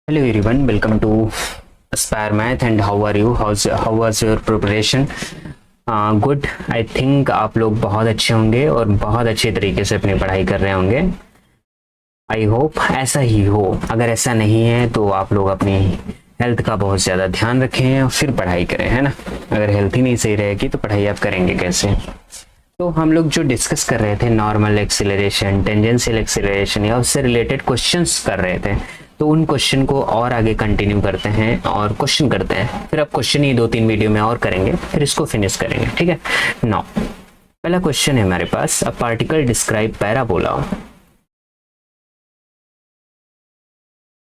Hello everyone, welcome to Aspire Math and how are you? How was your preparation? Good. I think आप लोग बहुत अच्छे होंगे और बहुत अच्छे तरीके से अपनी पढ़ाई कर रहे होंगे. आई होप ऐसा ही हो. अगर ऐसा नहीं है तो आप लोग अपनी हेल्थ का बहुत ज़्यादा ध्यान रखें और फिर पढ़ाई करें, है ना. अगर हेल्थ ही नहीं सही रहेगी तो पढ़ाई आप करेंगे कैसे. तो हम लोग जो डिस्कस कर रहे थे नॉर्मल एक्सीलरेशन, टेंजेंशियल एक्सीलरेशन या उससे रिलेटेड क्वेश्चंस कर रहे थे, तो उन क्वेश्चन को और आगे कंटिन्यू करते हैं और क्वेश्चन करते हैं. फिर अब क्वेश्चन ही 2-3 वीडियो में और करेंगे, फिर इसको फिनिश करेंगे. ठीक है. नाउ पहला क्वेश्चन है हमारे पास, a particle describe parabola.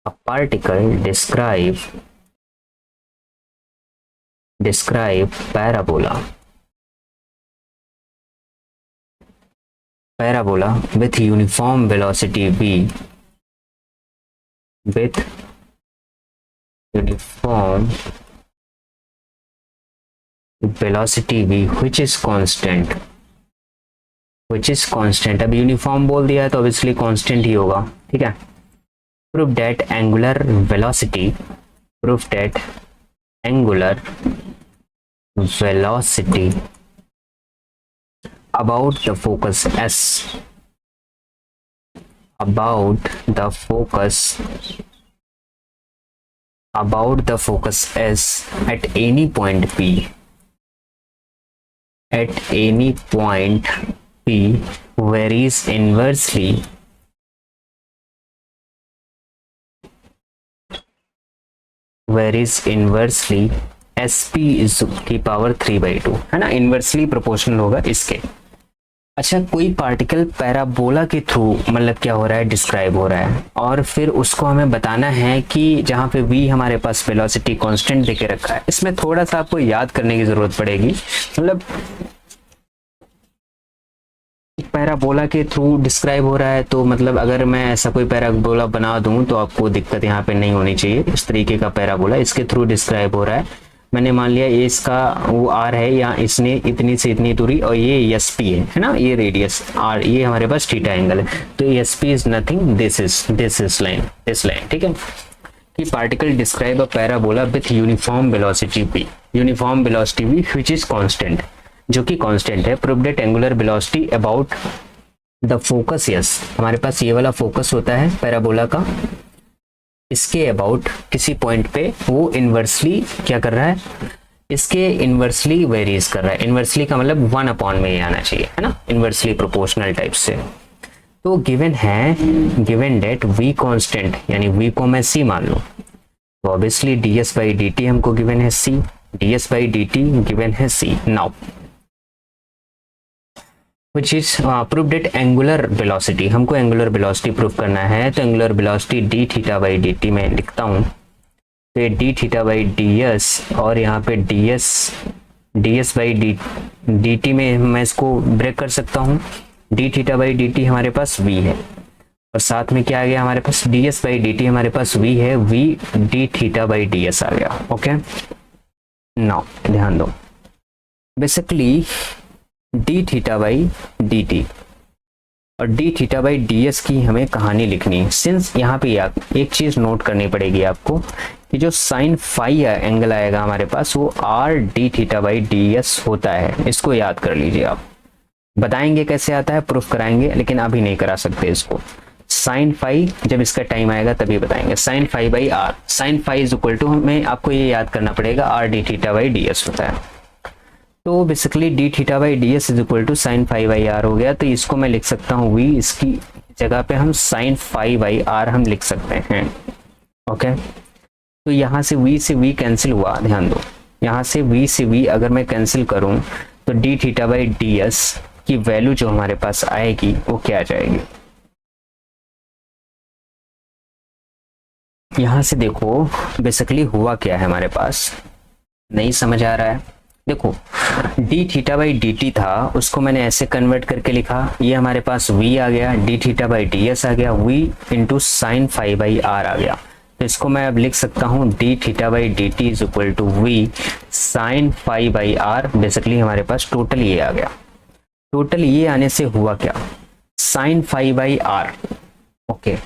A particle describe parabola with uniform velocity v which is constant. अब यूनिफॉर्म बोल दिया है तो ऑब्वियसली कांस्टेंट ही होगा. ठीक है. Prove that angular velocity about the focus S at any point P varies inversely SP is की power 3/2, है ना. इनवर्सली प्रोपोर्शनल होगा इसके. अच्छा, कोई पार्टिकल पैराबोला के थ्रू मतलब क्या हो रहा है, डिस्क्राइब हो रहा है, और फिर उसको हमें बताना है कि जहाँ पे v हमारे पास वेलोसिटी कांस्टेंट देके रखा है. इसमें थोड़ा सा आपको याद करने की जरूरत पड़ेगी. मतलब पैराबोला के थ्रू डिस्क्राइब हो रहा है तो मतलब अगर मैं ऐसा कोई पैराबोला बना दूं तो आपको दिक्कत यहाँ पे नहीं होनी चाहिए. इस तरीके का पैराबोला इसके थ्रू डिस्क्राइब हो रहा है. मैंने मान लिया ये इसका वो आर है, या इसने इतनी से इतनी दूरी, और ये एस पी है ना, ये रेडियस आर, ये हमारे पास थीटा एंगल है. तो S P is nothing, this line. ठीक है. कि particle describe a parabola with uniform velocity v which is constant, जो कि कांस्टेंट है. Prove that angular velocity about the focus yes, हमारे पास ये वाला फोकस होता है पैराबोला का, इसके अबाउट किसी पॉइंट पे वो इनवर्सली क्या कर रहा है, इसके इनवर्सली वेरीज कर रहा है. इनवर्सली का मतलब 1 में ही आना चाहिए, है ना, इनवर्सली प्रोपोर्शनल टाइप से. तो गिवन डेट v कांस्टेंट, यानी v को मैं c मान लूं, तो ऑब्वियसली ds/dt हमको गिवन है c, ds/dt गिवन है c. Now which is prove that angular velocity, हमको एंगुलर वेलोसिटी प्रूव करना है. तो एंगुलर वेलोसिटी d θ/dt में लिखता हूँ, तो ये d θ/ds और यहाँ पे ds/dt में मैं इसको ब्रेक कर सकता हूँ. d θ/dt हमारे पास v है, और साथ में क्या आ गया हमारे पास, ds/dt हमारे पास v है, v d θ/ds आ गया. ओके. नाउ ध्यान दो, बेसिकली d θ/dt और d θ/ds की हमें कहानी लिखनी है. सिंस यहाँ पे एक चीज नोट करनी पड़ेगी आपको, कि जो साइन फाई एंगल आएगा हमारे पास वो r d θ/ds होता है. इसको याद कर लीजिए आप. बताएंगे कैसे आता है, प्रूफ कराएंगे, लेकिन अभी नहीं करा सकते इसको. साइन फाई जब इसका टाइम आएगा तभी बताएंगे. Sine phi by r, sine phi is equal to, हमें आपको ये याद करना पड़ेगा, r d θ/ds होता है. तो basically d θ/ds is equal to sine phi by r हो गया. तो इसको मैं लिख सकता हूँ v, इसकी जगह पे हम साइन फाई बाई r हम लिख सकते हैं. ओके. तो यहाँ से v कैंसिल हुआ, ध्यान दो, यहाँ से v अगर मैं कैंसिल करूँ तो d θ/ds की वैल्यू जो हमारे पास आएगी वो क्या आ जाएगी. यहाँ से देखो बेसिकली हुआ क्या है हमारे पास, नहीं समझ आ रहा है. देखो d θ/dt था, उसको मैंने ऐसे कन्वर्ट करके लिखा, ये हमारे पास v आ गया, d θ/ds आ गया, v into sine phi by r आ गया. तो इसको मैं अब लिख सकता हूँ d θ/dt is equal to v sine phi by r. Basically हमारे पास टोटल ये आ गया. टोटल ये आने से हुआ क्या, sine phi by r. Okay,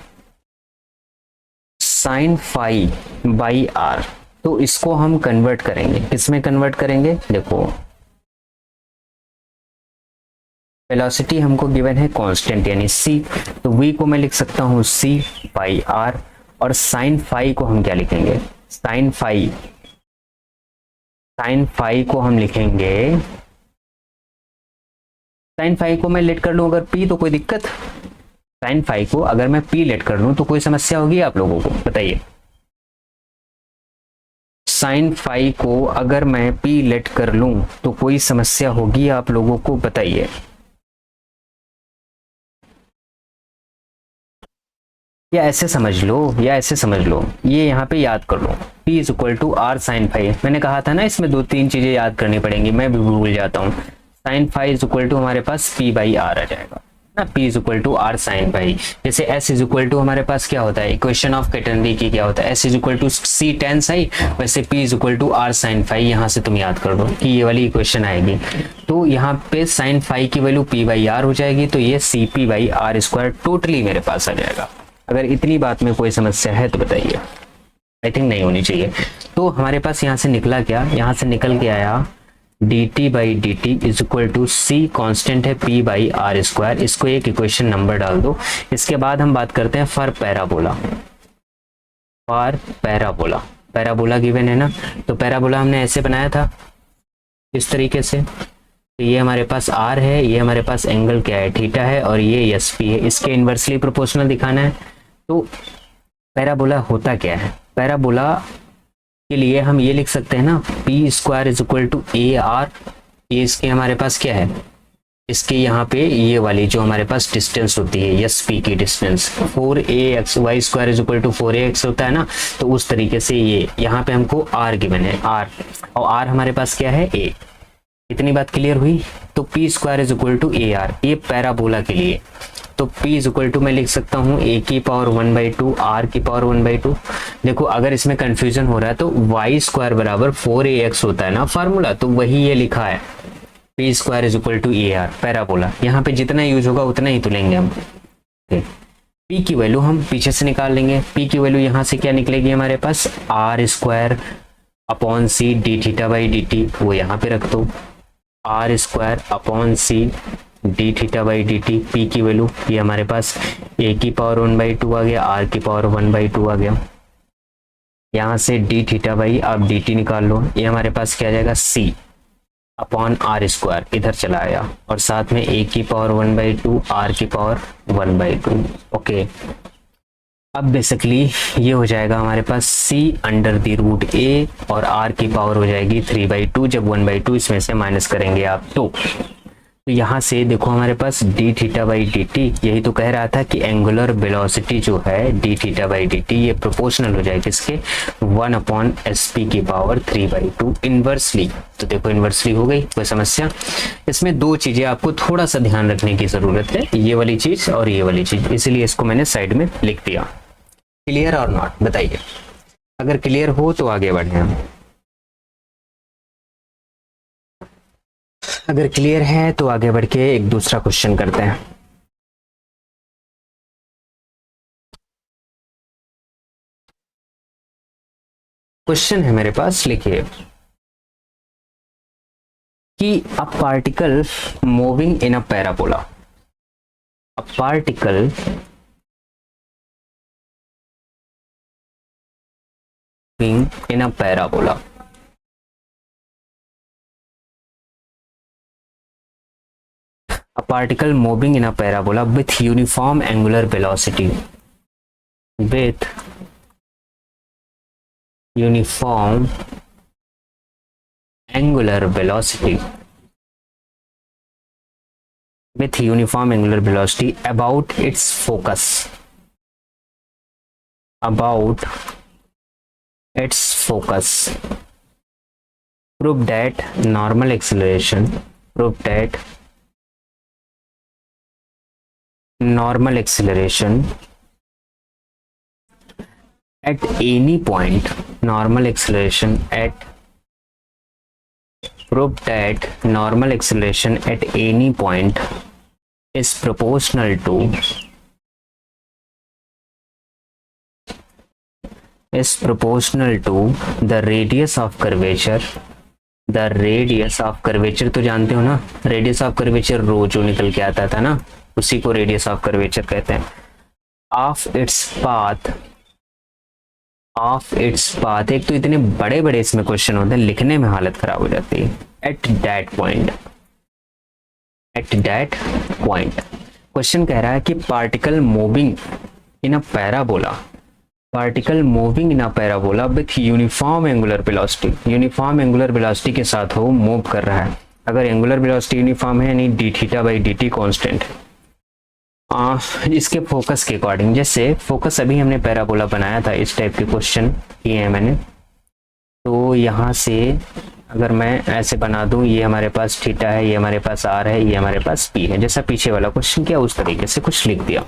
sine phi by r, तो इसको हम कन्वर्ट करेंगे, किसमें कन्वर्ट करेंगे? देखो वेलोसिटी हमको गिवन है कांस्टेंट यानी c, तो v को मैं लिख सकता हूँ c बाई r, और साइन फाई को हम क्या लिखेंगे? साइन फाई को हम लिखेंगे, साइन फाई को मैं लेट कर लूं अगर p, तो कोई दिक्कत? साइन फाई को अगर मैं p लेट कर लूं तो कोई समस्या होगी आप लोगों को? बताइए। साइन फाई को अगर मैं p लेट कर लूं तो कोई समस्या होगी आप लोगों को? बताइए। या ऐसे समझ लो, ये यहाँ पे याद कर लो, P is equal to r sine phi. मैंने कहा था ना इसमें 2-3 चीजें याद करनी पड़ेंगी, मैं भी भूल जाता हूँ। Sine phi is equal to हमारे पास P बाई आर आ जाएगा ना, P is equal to r sine phi. जैसे S इज इक्वल टू हमारे पास क्या होता है, इक्वेशन ऑफ कैटेनरी की क्या होता है, S is equal to C tan psi, वैसे P is equal to r sine phi. यहाँ से तुम याद कर दो कि ये वाली इक्वेशन आएगी, तो यहाँ पे साइन फाई की वैल्यू P बाई आर हो जाएगी, तो ये CP by r square totally मेरे पास आ जाएगा। अगर इतनी बात में कोई समस्या है तो बताइए। आई थिंक नहीं होनी चाहिए। तो हमारे पास यहाँ से निकला क्या, यहाँ से निकल के आया dt by d t is equal to c, constant है p बाई आर स्क्वायर, इसको एक इक्वेशन नंबर डाल दो। इसके बाद हम बात करते हैं फॉर पैराबोला। पैराबोला गिवन है ना, तो पैराबोला हमने ऐसे बनाया था इस तरीके से, तो ये हमारे पास r है, ये हमारे पास एंगल क्या है, थीटा है, और ये एस पी है, इसके इन्वर्सली प्रोपोर्शनल दिखाना है। तो पैराबोला होता क्या है, पैराबोला के लिए हम ये लिख सकते हैं ना, p square is equal to a r, ये इसके हमारे पास क्या है, इसके यहाँ पे ये वाली जो हमारे पास डिस्टेंस होती है एस पी की distance 4ax, y square is equal to 4ax होता है ना, तो उस तरीके से ये यहाँ पे हमको r गिवन है, r, और r हमारे पास क्या है, a। इतनी बात क्लियर हुई? तो p square is equal to a r, ये पैराबोला के लिए, तो p इज इक्वल टू मैं लिख सकता हूँ a की पावर 1/2 r की पावर 1/2। देखो अगर इसमें कंफ्यूजन हो रहा है तो y स्क्वायर बराबर 4ax होता है ना फार्मूला, तो वही ये लिखा है, p square is equal to a r parabola. यहाँ पे जितना यूज होगा उतना ही तो लेंगे हम। p की वैल्यू हम पीछे से निकाल लेंगे, p की वैल्यू यहाँ से क्या निकलेगी हमारे पास, r square upon c d theta by d t, वो यहाँ पे रख दो, r square upon c d theta by d t, p की वैल्यू ये हमारे पास a की पावर 1/2 आ गया, r की पावर 1/2 आ गया, यहाँ से डी थीटा बाई आप डी टी निकाल लो, ये हमारे पास क्या आ जाएगा, c अपॉन आर स्क्वायर इधर चला आया, और साथ में a की पावर 1/2 r की पावर 1/2। ओके, अब बेसिकली ये हो जाएगा हमारे पास c under the root a, और r की पावर हो जाएगी 3/2, जब 1/2 इसमें से माइनस करेंगे आप तो यहाँ से देखो हमारे पास d theta by d t, यही तो कह रहा था कि एंगुलर वेलोसिटी जो है D theta by d T ये प्रोपोर्शनल हो जाएगी इसके 1/sp की पावर 3/2 इन्वर्सली। तो देखो इन्वर्सली हो गई, कोई समस्या? इसमें दो चीजें आपको थोड़ा सा ध्यान रखने की जरूरत है, ये वाली चीज और ये वाली चीज, इसीलिए इसको मैंने साइड में लिख दिया। क्लियर और नॉट, बताइए। अगर क्लियर हो तो आगे बढ़े हम। अगर क्लियर है तो आगे बढ़ के एक दूसरा क्वेश्चन करते हैं। क्वेश्चन है मेरे पास, लिखिए कि a particle moving in a parabola, a particle in a parabola, a particle moving in a parabola with uniform angular velocity, with uniform angular velocity, with uniform angular velocity about its focus, about its focus, prove that normal acceleration, prove that normal acceleration at any point, normal acceleration at, prove that normal acceleration at any point is proportional to is proportional to the radius of curvature. The radius of curvature तो जानते हो ना, radius of curvature रो जो निकल के आता था ना, उसी को रेडियस ऑफ कर्वेचर कहते हैं। Of its path, of its path, एक तो इतने बड़े बड़े इसमें क्वेश्चन होते हैं, लिखने में हालत खराब हो जाती है। At that point, at that point question कह रहा है कि particle moving in a parabola, particle moving in a parabola with uniform angular velocity, uniform angular velocity के साथ हो मूव कर रहा है। अगर एंगुलर वेलोसिटी यूनिफॉर्म है यानी d theta by d t constant, इसके फोकस के अकॉर्डिंग, जैसे फोकस अभी हमने पैराबोला बनाया था, इस टाइप के क्वेश्चन किए हैं मैंने, तो यहाँ से अगर मैं ऐसे बना दूं, ये हमारे पास थीटा है, ये हमारे पास आर है, ये हमारे पास पी है, जैसा पीछे वाला क्वेश्चन किया उस तरीके से कुछ लिख दिया।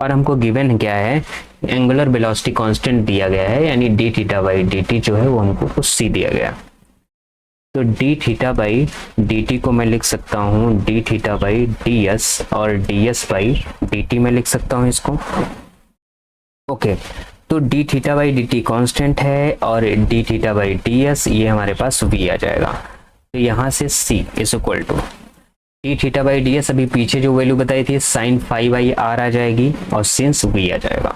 और हमको गिवन क्या है, एंगुलर वेलोसिटी कांस्टेंट दिया गया है, यानी d theta by d t जो है वो हमको कुछ सी दिया गया। तो d theta by d t को मैं लिख सकता हूँ d theta by d s, और d s by d t में लिख सकता हूँ इसको। ओके, तो d theta by d t constant है और d theta by d s ये हमारे पास वी आ जाएगा। तो यहाँ से c is equal to d theta by d s, अभी पीछे जो वैल्यू बताई थी साइन फाई बाई आर आ जाएगी और सिंस वी आ जाएगा,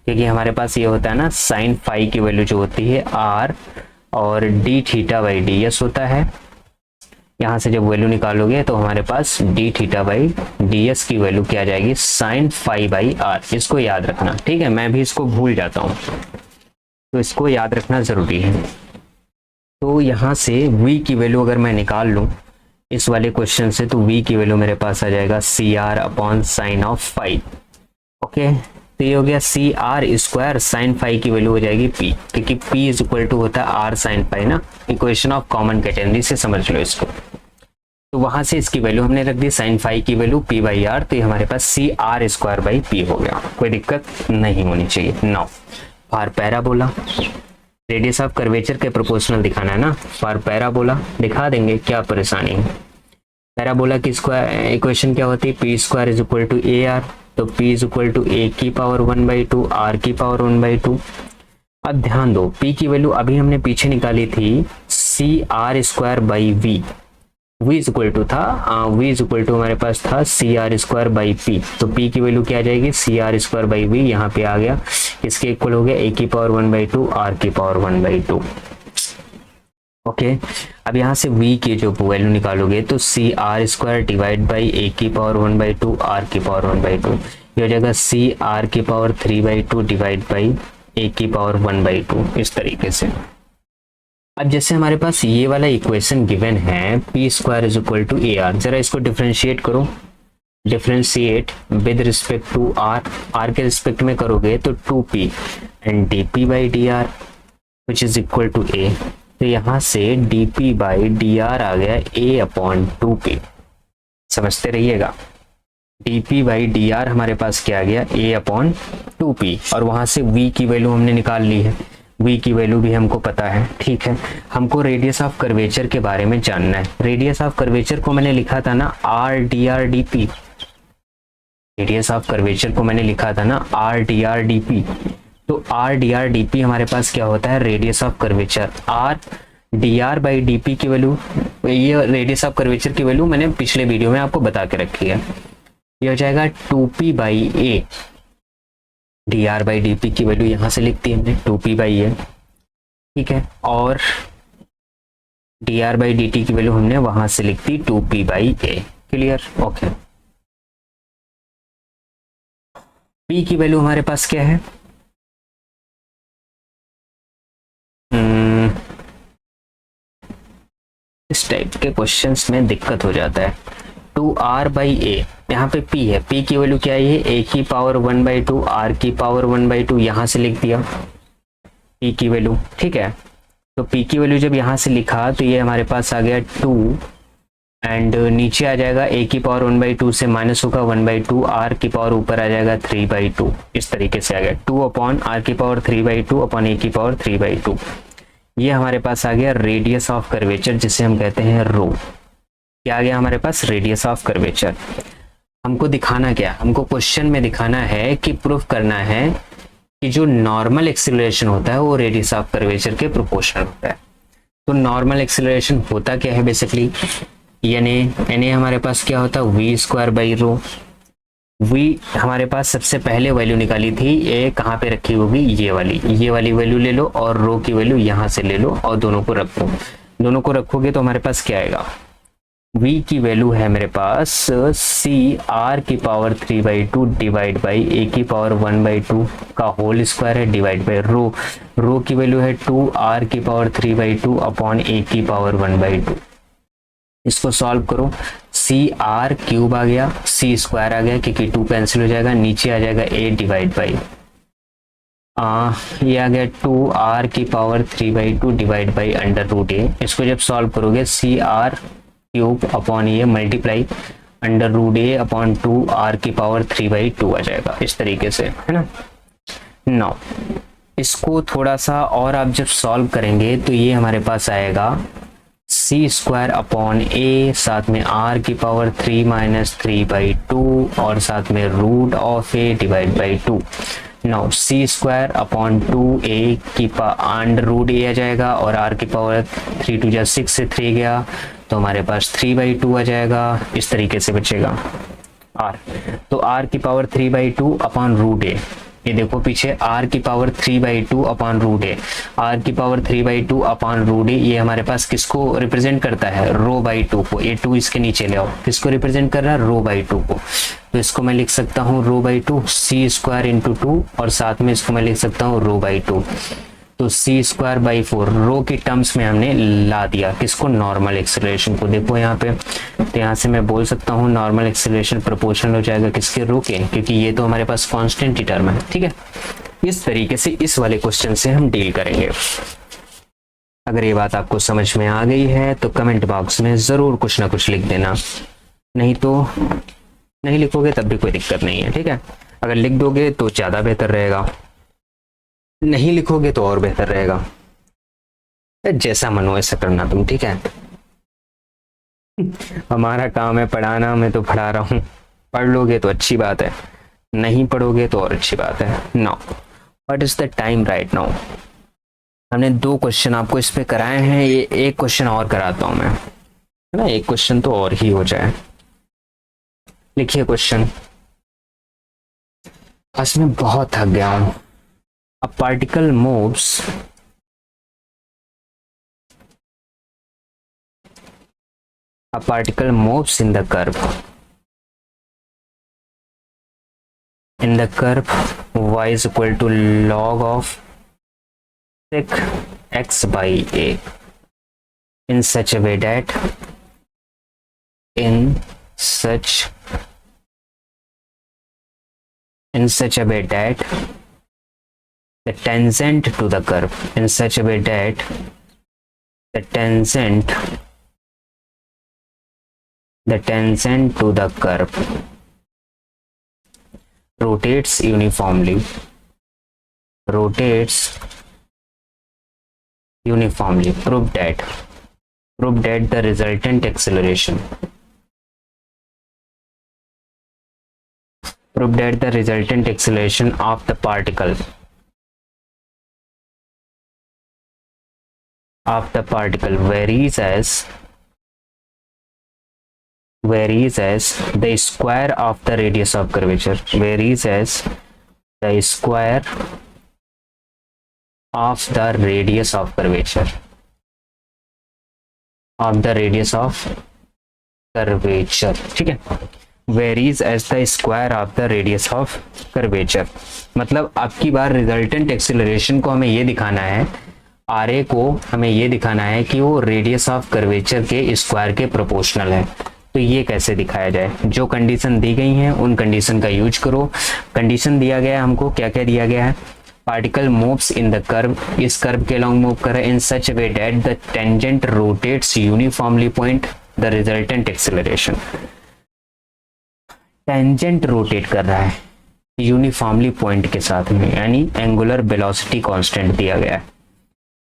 क्योंकि हमारे पास ये होता है ना साइन फाई की वैल्यू जो होती है आर और d theta by d s होता है। यहाँ से जब वैल्यू निकालोगे तो हमारे पास d theta by d s की वैल्यू क्या आ जाएगी, साइन फाई बाई आर। इसको याद रखना, ठीक है, मैं भी इसको भूल जाता हूँ, तो इसको याद रखना जरूरी है। तो यहाँ से v की वैल्यू अगर मैं निकाल लूँ इस वाले क्वेश्चन से, तो v की वैल्यू मेरे पास आ जाएगा c r upon sine of phi. Okay, तो ये हो गया c r square, sine phi की वैल्यू हो जाएगी p, क्योंकि p इज इक्वल टू होता है आर साइन फाई ना, इक्वेशन ऑफ कॉमन कैटेगरी से समझ लो इसको। तो वहां से इसकी वैल्यू हमने रख दी साइन फाई की वैल्यू p बाई आर, तो ये हमारे पास c r square by p हो गया, कोई दिक्कत नहीं होनी चाहिए। Now for parabola, radius of curvature के प्रोपोर्शनल दिखाना है ना, फॉर पैराबोला दिखा देंगे, क्या परेशानी है। पैराबोला की स्क्वायर इक्वेशन क्या होती है, p square is equal to a r, तो p is equal to a की पावर 1/2 r की पावर 1/2। अब ध्यान दो p की वैल्यू अभी हमने पीछे निकाली थी c r square by v, v is equal to था v इज इक्वल टू हमारे पास था c r square by p, तो p की वैल्यू क्या आ जाएगी c r square by v, यहाँ पे आ गया, इसके इक्वल हो गया a की पावर 1/2 r की पावर 1/2। ओके, अब यहाँ से v की जो वैल्यू निकालोगे तो c r square divide by a की पावर 1/2 r की पावर 1/2, ये हो जाएगा सी आर की पावर 3/2 डिवाइड बाई a की पावर 1/2, इस तरीके से। अब जैसे हमारे पास ये वाला इक्वेशन गिवन है p square is equal to a r, जरा इसको डिफ्रेंशिएट करो, differentiate with respect to r, r के रिस्पेक्ट में करोगे तो 2p and dp by d r which is equal to a, तो यहाँ से dp बाई डी आर आ गया a अपॉन 2p, समझते रहिएगा। dp बाई डी आर हमारे पास क्या आ गया a अपॉन 2p, और वहां से v की वैल्यू हमने निकाल ली है, v की वैल्यू भी हमको पता है, ठीक है। हमको रेडियस ऑफ कर्वेचर के बारे में जानना है। रेडियस ऑफ कर्वेचर को मैंने लिखा था ना r d r d p, radius of curvature को मैंने लिखा था ना r d r d p, तो r d r d p हमारे पास क्या होता है, radius of curvature. R d r by d p की वैल्यू, ये रेडियस ऑफ कर्वेचर की वैल्यू मैंने पिछले वीडियो में आपको बता के रखी है, ये हो जाएगा 2p by A, D r by d p की वैल्यू यहाँ से लिखती है हमने 2p बाई ए, ठीक है, और D r by d t की वैल्यू हमने वहां से लिख दी 2p by A. Clear? Okay, p की वैल्यू हमारे पास क्या है, इस टाइप के क्वेश्चंस में दिक्कत हो जाता है। 2r बाई ए, यहाँ पे p है, p की वैल्यू क्या है, a की पावर 1/2 r की पावर 1/2, यहाँ से लिख दिया p की वैल्यू, ठीक है। तो p की वैल्यू जब यहाँ से लिखा तो ये हमारे पास आ गया 2 एंड नीचे आ जाएगा a की पावर 1/2 से माइनस होगा 1/2, r की पावर ऊपर आ जाएगा 3/2, इस तरीके से आ गया 2 अपॉन r की पावर 3/2 अपॉन a की पावर 3/2। ये हमारे पास आ गया रेडियस ऑफ कर्वेचर, जिसे हम कहते हैं रो। क्या आ गया हमारे पास, रेडियस ऑफ कर्वेचर। हमको दिखाना क्या, हमको क्वेश्चन में दिखाना है कि प्रूफ करना है कि जो नॉर्मल एक्सीलरेशन होता है वो रेडियस ऑफ कर्वेचर के प्रोपोर्शनल होता है। तो नॉर्मल एक्सीलरेशन होता क्या है बेसिकली, यानी हमारे पास क्या होता है v square by rho. V हमारे पास सबसे पहले वैल्यू निकाली थी, ये कहाँ पे रखी होगी, ये वाली वैल्यू ले लो और रो की वैल्यू यहाँ से ले लो और दोनों को रखो। दोनों को रखोगे तो हमारे पास क्या आएगा, v की वैल्यू है मेरे पास सी आर की पावर 3/2 डिवाइड बाई ए की पावर 1/2 का होल स्क्वायर है डिवाइड बाई रो की वैल्यू है 2 आर की पावर 3/2 अपॉन ए की पावर 1/2। इसको सॉल्व करो, सी आर क्यूब आ गया, सी स्क्वायर आ गया क्योंकि 2 कैंसिल हो जाएगा, नीचे आ जाएगा ए डिवाइड बाई ये आ गया 2 आर की power 3/2 divide by under root a. इसको जब सॉल्व करोगे सी आर क्यूब अपॉन ये multiply under root a upon 2 r की पावर 3/2 आ जाएगा, इस तरीके से, है ना। नाउ इसको थोड़ा सा और आप जब सॉल्व करेंगे तो ये हमारे पास आएगा सी स्क्वायर अपॉन ए, साथ में आर की पावर 3 माइनस 3/2 और साथ में root of a divide by 2। Now c square upon 2a की अंडर रूट ए आ जाएगा और आर की पावर 3 2 6 से 3 गया तो हमारे पास 3/2 आ जाएगा, इस तरीके से बचेगा आर। तो आर की पावर 3/2 अपॉन रूट ए, ये देखो पीछे आर की power 3/2 upon root a, r की पावर 3/2 अपॉन रूट ए, ये हमारे पास किसको रिप्रेजेंट करता है, रो बाई 2 को। ये 2 इसके नीचे ले आओ, किसको रिप्रेजेंट कर रहा है, रो बाई 2 को। तो इसको मैं लिख सकता हूँ रो बाई 2 सी स्क्वायर इंटू 2 और साथ में इसको मैं लिख सकता हूँ रो बाई 2। तो सी स्क्वायर बाई 4 रो की टर्म्स में हमने ला दिया किसको, नॉर्मल एक्सेलरेशन को। देखो यहाँ पे, तो यहाँ से मैं बोल सकता हूँ नॉर्मल एक्सेलरेशन प्रोपोर्शनल हो जाएगा किसके, रो के, क्योंकि ये तो हमारे पास कांस्टेंट ही टर्म है, ठीक है। इस तरीके से इस वाले क्वेश्चन से हम डील करेंगे। अगर ये बात आपको समझ में आ गई है तो कमेंट बॉक्स में जरूर कुछ ना कुछ लिख देना, नहीं तो नहीं लिखोगे तब भी कोई दिक्कत नहीं है, ठीक है। अगर लिख दोगे तो ज़्यादा बेहतर रहेगा, नहीं लिखोगे तो और बेहतर रहेगा, जैसा मन हो ऐसा करना तुम, ठीक है। हमारा काम है पढ़ाना, मैं तो पढ़ा रहा हूँ, पढ़ लोगे तो अच्छी बात है, नहीं पढ़ोगे तो और अच्छी बात है। Now what is the time right now. हमने 2 क्वेश्चन आपको इस पे कराए हैं, ये एक क्वेश्चन और कराता हूँ मैं, है ना, एक क्वेश्चन तो और ही हो जाए। लिखिए क्वेश्चन, आज मैं बहुत थक गया हूं। A particle moves in the curve y is equal to log of sec x by a in such a way that the tangent to the curve rotates uniformly. Prove that the resultant acceleration of the particle varies as the square of the radius of curvature, ठीक है। Varies as the square of the radius of curvature, मतलब आपकी बार resultant acceleration को हमें ये दिखाना है, R A को हमें ये दिखाना है कि वो रेडियस ऑफ कर्वेचर के स्क्वायर के प्रोपोर्शनल है। तो ये कैसे दिखाया जाए, जो कंडीशन दी गई हैं उन कंडीशन का यूज करो। कंडीशन दिया गया है हमको, क्या क्या दिया गया है, particle moves in the curve, इस कर्व के अलॉन्ग मूव कर रहा है, in such way that the tangent rotates uniformly point the resultant acceleration. Tangent rotate कर रहा है यूनिफॉर्मली पॉइंट के साथ में, यानी एंगुलर वेलोसिटी कांस्टेंट दिया गया है।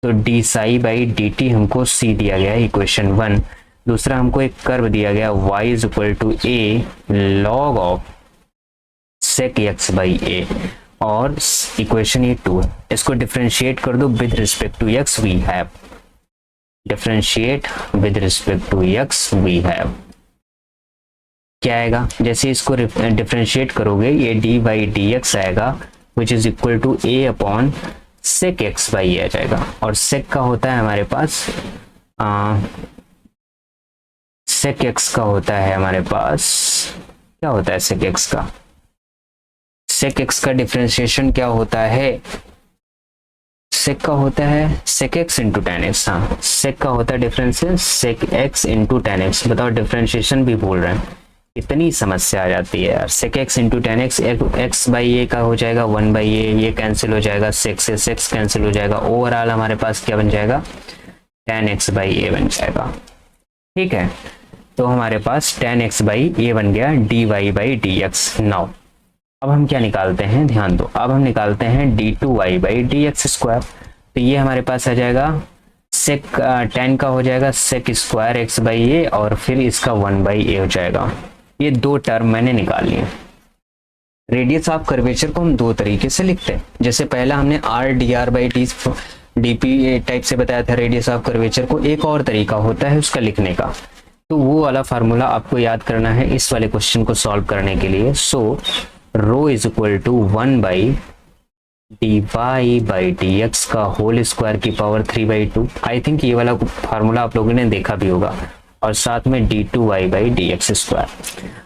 तो D psi by d T हमको सी दिया गया है, इक्वेशन 1। दूसरा हमको एक कर्व दिया गया y is equal to a log of sec x by a, और इक्वेशन ये 2 है, इसको डिफरेंशिएट कर दो with respect to x we have, differentiate with respect to x we have क्या आएगा, जैसे इसको डिफरेंशिएट करोगे ये dy dx आएगा which is equal to a upon sec x by आ जाएगा। और sec का होता है हमारे पास sec x का होता है हमारे पास, क्या होता है sec x का, sec x का डिफरेंशिएशन क्या होता है, sec का होता है sec x into tan x, हाँ sec का होता है differentiation sec x into tan x. बताओ डिफरेंशिएशन भी भूल रहे हैं, इतनी समस्या आ जाती है यार। sec x into tan x, x by a का हो जाएगा 1 बाई ए, ये कैंसिल हो जाएगा, sec से sec कैंसिल हो जाएगा, ओवरऑल हमारे पास क्या बन जाएगा, tan x बाई ए बन जाएगा। ठीक है, तो हमारे पास tan x बाई ए बन गया dy by d x. Now अब हम क्या निकालते हैं, ध्यान दो, अब हम निकालते हैं d2y by d x square. तो ये हमारे पास आ जाएगा sec tan का हो जाएगा sec square x by a और फिर इसका 1 बाई ए हो जाएगा। ये दो टर्म मैंने निकाल लिए। रेडियस ऑफ कर्वेचर को हम दो तरीके से लिखते हैं, जैसे पहला हमने are d r by d P type से बताया था रेडियस ऑफ कर्वेचर को, एक और तरीका होता है उसका लिखने का, तो वो वाला फार्मूला आपको याद करना है इस वाले क्वेश्चन को सॉल्व करने के लिए। So rho is equal to 1 बाई d y by d x का होल स्क्वायर की पावर 3/2। आई थिंक ये वाला फार्मूला आप लोगों ने देखा भी होगा, और साथ में d2y by d x square.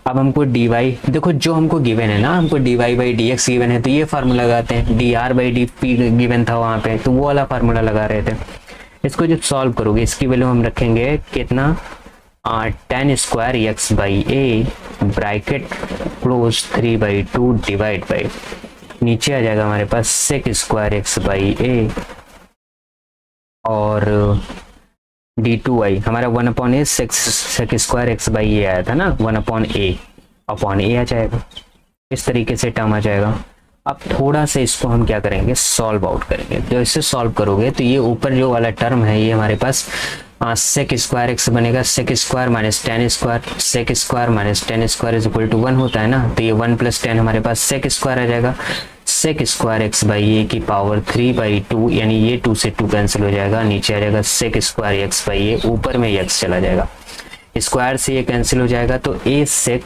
अब हमको dy, देखो जो हमको गिवन है ना, हमको dy by d x given है, तो ये फार्मूला लगाते हैं, dr by d P given था वहां पे, तो वो वाला फार्मूला लगा रहे थे। इसको जब सॉल्व करोगे इसकी वैल्यू हम रखेंगे कितना, tan square x by a bracket close 3/2 divide by, नीचे आ जाएगा हमारे पास sec square x by a और d2y हमारा 1 upon a sec square x by a आया था ना, 1 अपॉन ए आ जाएगा, इस तरीके से टर्म आ जाएगा। अब थोड़ा सा इसको हम क्या करेंगे, सॉल्व आउट करेंगे। तो इसे सॉल्व करोगे तो ये ऊपर जो वाला टर्म है ये हमारे पास sec स्क्वायर एक्स बनेगा sec square minus tan square, sec square minus tan square is equal to 1 होता है ना, तो ये 1 प्लस tan हमारे पास sec स्क्वायर आ जाएगा, sec स्क्वायर एक्स बाई ए की पावर 3/2, यानी ये 2 से 2 कैंसिल हो जाएगा, नीचे आ जाएगा sec स्क्वायर एक्स बाई ए, ऊपर में x चला जाएगा, स्क्वायर से ये कैंसिल हो जाएगा, तो a sec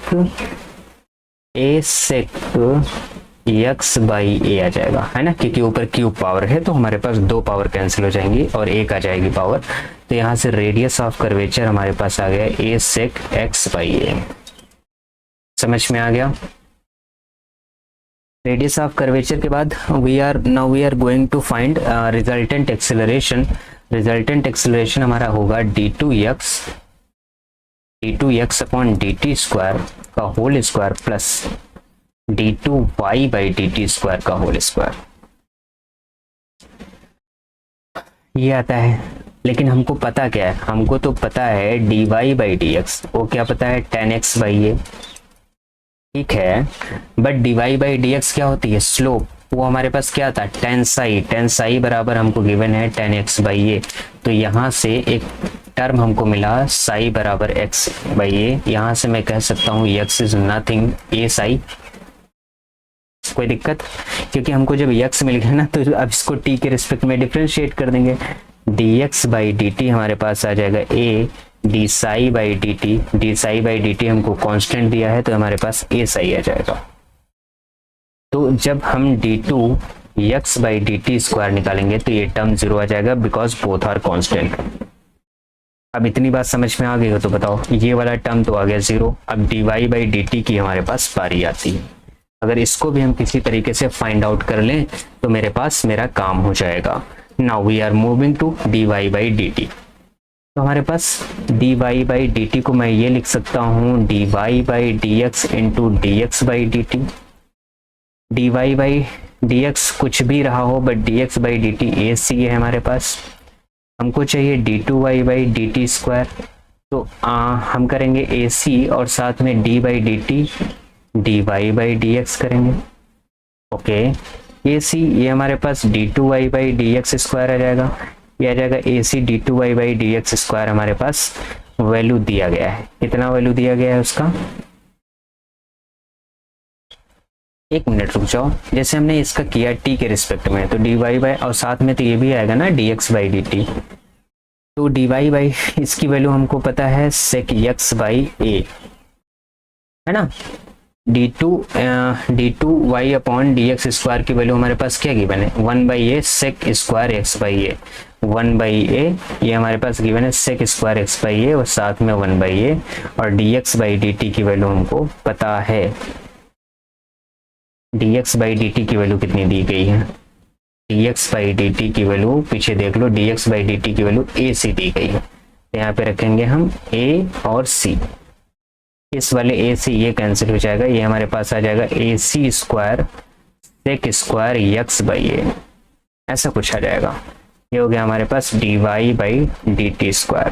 एक्स बाई ए आ जाएगा, है ना, क्योंकि ऊपर क्यूब पावर है तो हमारे पास 2 पावर कैंसिल हो जाएंगी और 1 आ जाएगी पावर। तो यहाँ से रेडियस ऑफ कर्वेचर हमारे पास आ गया a sec x by a. समझ में आ गया। रेडियस ऑफ कर्वेचर के बाद we are going to find resultant acceleration. Resultant acceleration हमारा होगा d2x अपॉन dt स्क्वायर का whole square plus d2y by dt square का होल स्क्वायर, ये आता है। लेकिन हमको पता क्या है, हमको तो पता है dy बाई dx, वो क्या पता है tan x बाई ए, ठीक है, बट dy बाई dx क्या होती है, स्लोप, वो हमारे पास क्या था, tan साई बराबर हमको गिवन है tan x बाई ए। तो यहाँ से एक टर्म हमको मिला साई बराबर x बाई ए, यहाँ से मैं कह सकता हूँ x is nothing a Sai. कोई दिक्कत, क्योंकि हमको जब x मिल गया ना तो अब इसको t के रिस्पेक्ट में डिफरेंशिएट कर देंगे, dx बाई dt हमारे पास आ जाएगा a D psi by d T हमको कांस्टेंट दिया है तो हमारे पास a साई आ जाएगा। तो जब हम d2x by d t square निकालेंगे तो ये टर्म 0 आ जाएगा बिकॉज बोथ आर कांस्टेंट। अब इतनी बात समझ में आ गई हो तो बताओ, ये वाला टर्म तो आ गया 0। अब dy बाई डी टी की हमारे पास बारी आती है, अगर इसको भी हम किसी तरीके से फाइंड आउट कर लें तो मेरे पास मेरा काम हो जाएगा। Now we are moving to dy by d t. तो हमारे पास dy बाई डी टी को मैं ये लिख सकता हूँ dy by d x into d x by d t. dy by d x कुछ भी रहा हो but dx by d t a c है हमारे पास। हमको चाहिए d2y by d t square, तो हम करेंगे ए सी और साथ में d by d t dy by d x करेंगे। ओके, ए सी ये हमारे पास d2y by d x square आ जाएगा, ये आ जाएगा a c d2y by d x square हमारे पास वैल्यू दिया गया है। कितना वैल्यू दिया गया है उसका, एक मिनट रुक जाओ, जैसे हमने इसका किया टी के रिस्पेक्ट में, तो डी वाई बाई, और साथ में तो ये भी आएगा ना d x by d t. तो डी वाई बाई इसकी वैल्यू हमको पता है सेक एक्स बाई ए, है ना। D two y upon d x square की वैल्यू हमारे पास क्या गिवन है, 1/a sec square x by a, 1/a ये हमारे पास गिवन है sec square x by a, और साथ में 1/a, और d x by d t की वैल्यू हमको पता है, dx बाई डी टी की वैल्यू कितनी दी गई है, dx बाई डी टी की वैल्यू पीछे देख लो, dx बाई डी टी की वैल्यू a सी दी गई है। तो यहाँ पे रखेंगे हम a और c, इस वाले a से ये कैंसिल हो जाएगा, ये हमारे पास आ जाएगा a c square sec square x by a, ऐसा कुछ आ जाएगा। ये हो गया हमारे पास d y by d t square,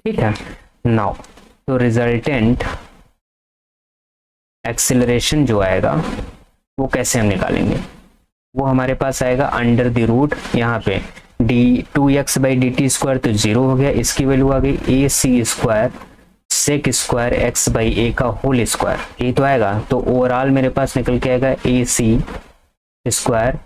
ठीक है। नाउ तो रिजल्टेंट एक्सेलरेशन जो आएगा वो कैसे हम निकालेंगे, वो हमारे पास आएगा अंडर द रूट, यहाँ पे d two x by d t square तो 0 हो गया, इसकी वैल्यू आ गई a c square sec square x by a का होल स्क्वायर, ये तो आएगा। तो ओवरऑल मेरे पास निकल के आएगा ए सी स्क्वायर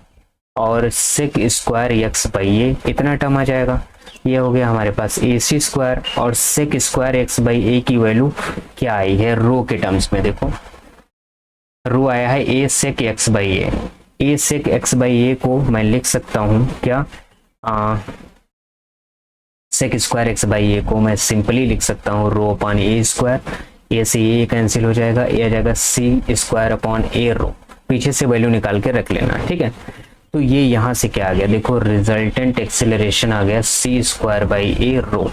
और सेक स्क्वायर एक्स बाई ए, इतना टर्म आ जाएगा। ये हो गया हमारे पास ए सी स्क्वायर, और सेक स्क्वायर एक्स बाई ए की वैल्यू क्या आई है रो के टर्म्स में, देखो रो आया है a sec x by a, a sec x by a को मैं लिख सकता हूँ क्या, sec square x by a को मैं सिंपली लिख सकता हूँ रो अपॉन ए स्क्वायर, ए से ए कैंसिल हो जाएगा, ए आ जाएगा सी स्क्वायर अपॉन ए रो, पीछे से वैल्यू निकाल के रख लेना, ठीक है। तो ये यहाँ से क्या आ गया, देखो रिजल्टेंट एक्सेलरेशन आ गया सी स्क्वायर बाई ए रो,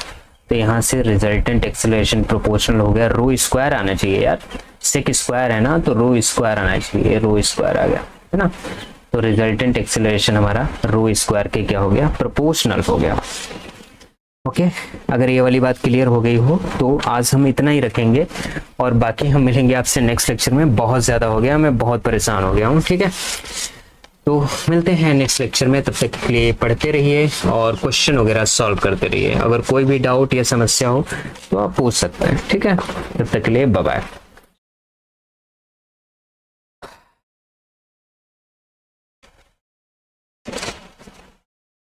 तो यहाँ से रिजल्टेंट एक्सेलरेशन प्रोपोर्शनल हो गया, रो स्क्वायर आना चाहिए यार, सेक स्क्वायर है ना तो रो स्क्वायर आना चाहिए, रो स्क्वायर आ गया, है ना। तो रिजल्टेंट एक्सेलरेशन हमारा रो स्क्वायर के क्या हो गया, प्रोपोर्शनल हो गया। ओके, अगर ये वाली बात क्लियर हो गई हो तो आज हम इतना ही रखेंगे, और बाकी हम मिलेंगे आपसे नेक्स्ट लेक्चर में। बहुत ज़्यादा हो गया, मैं बहुत परेशान हो गया हूँ, ठीक है। तो मिलते हैं नेक्स्ट लेक्चर में, तब तक के लिए पढ़ते रहिए और क्वेश्चन वगैरह सॉल्व करते रहिए। अगर कोई भी डाउट या समस्या हो तो आप पूछ सकते हैं, ठीक है। तब तक के लिए बाय बाय।